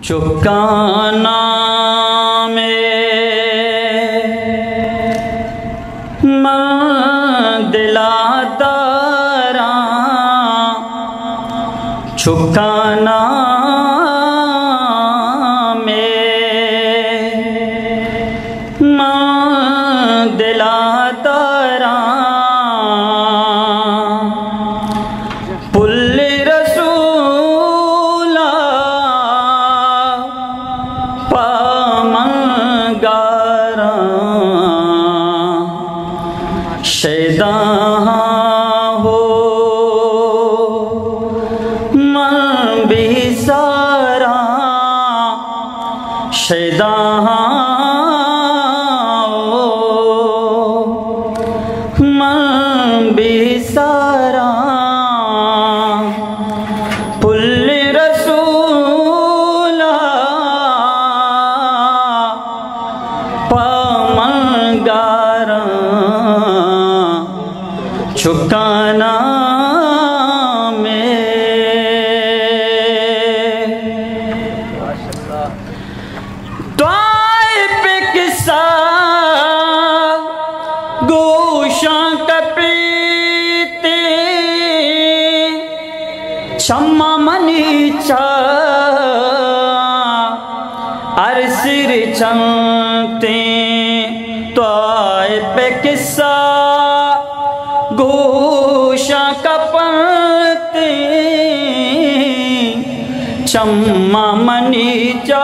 चुकाना में दिलादारा चुकाना में दिलादारा पुल्ले रसूला पामगारा शैदा हो मन भी सारा शैदा हो मन भी सारा पुल्ले रसूला पामगारा चुकाना में त्वाइफ किस्सा गोशा कपीते शम्मा मनीचा अरसिर चंते त्वाइफ किस्सा गोशा कपते चम्मा मनीचा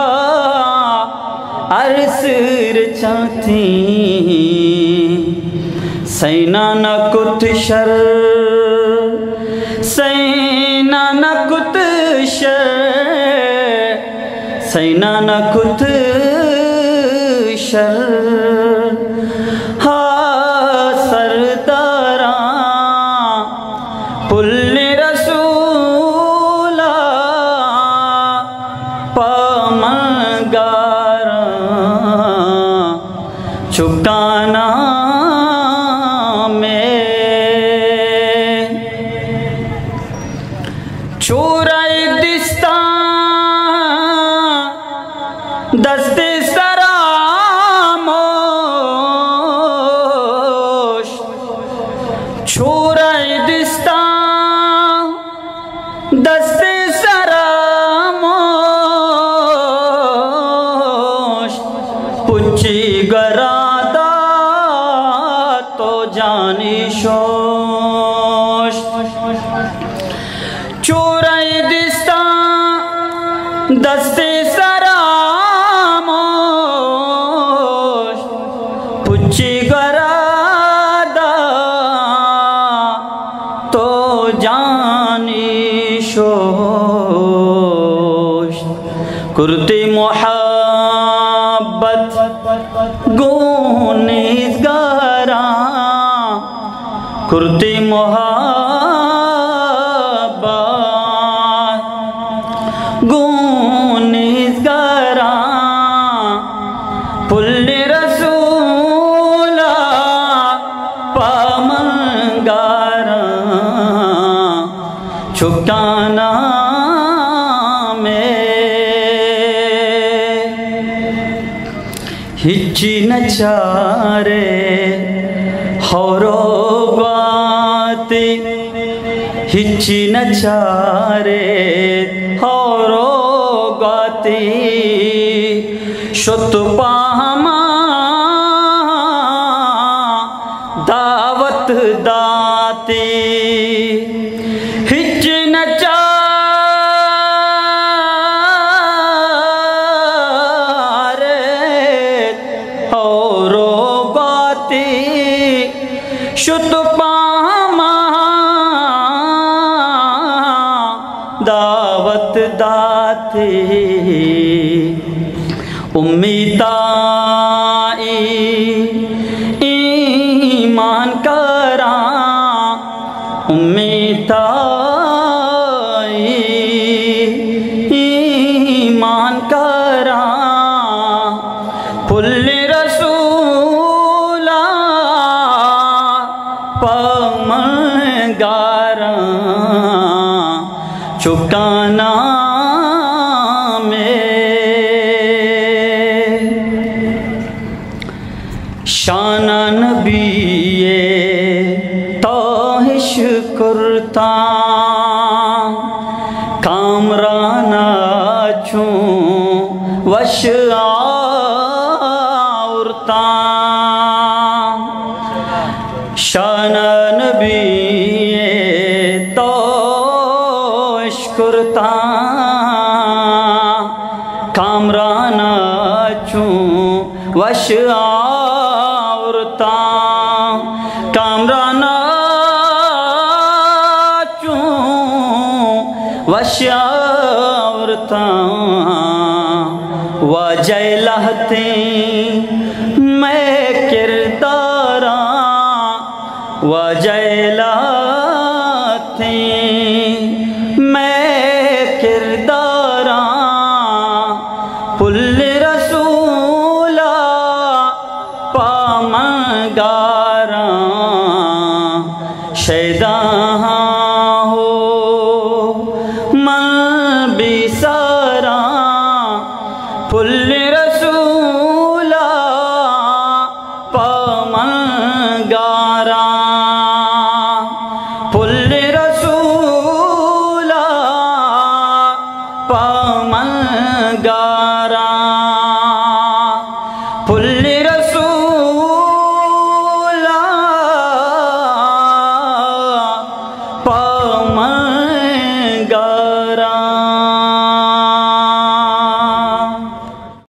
अरसिर चंते सैना न कुत शर सैना न कुत शर सैना न कुत शर हा सरदारा पुल्ले रसूला पामगारा चुकाना में चोराई दिस्ता दस्ते सरामोश छोराई दिस्ता दस्ते सरामोश पुच्ची गरादा तो जानी शोश चोराई दिस्ता दस्ते सरामोश पुच्ची गरादा तो जानी शोश कुर्ती मोहब्बत गुनेज़गारा कुर्ती मोहब्बत गुनेज़गारा पुल्ले रसूला पामगारा चुकाना में हिच्ची नचारे हौरो गाती हिच्ची नचारे हौरो गाती शुत पामा दावत दाती हिच नचारे हौरो गाती शुत पामा दावत दाती उम्मीदाई ईमान करा उम्मीदाई ईमान करा पुल्ले रसूला पामगारा चुकाना में वश आवरता शान नबी तो शुक्रता कामराना चूं वश आवरता कामराना चूं वश आवरता वजह लहते मैं किरदारा वजह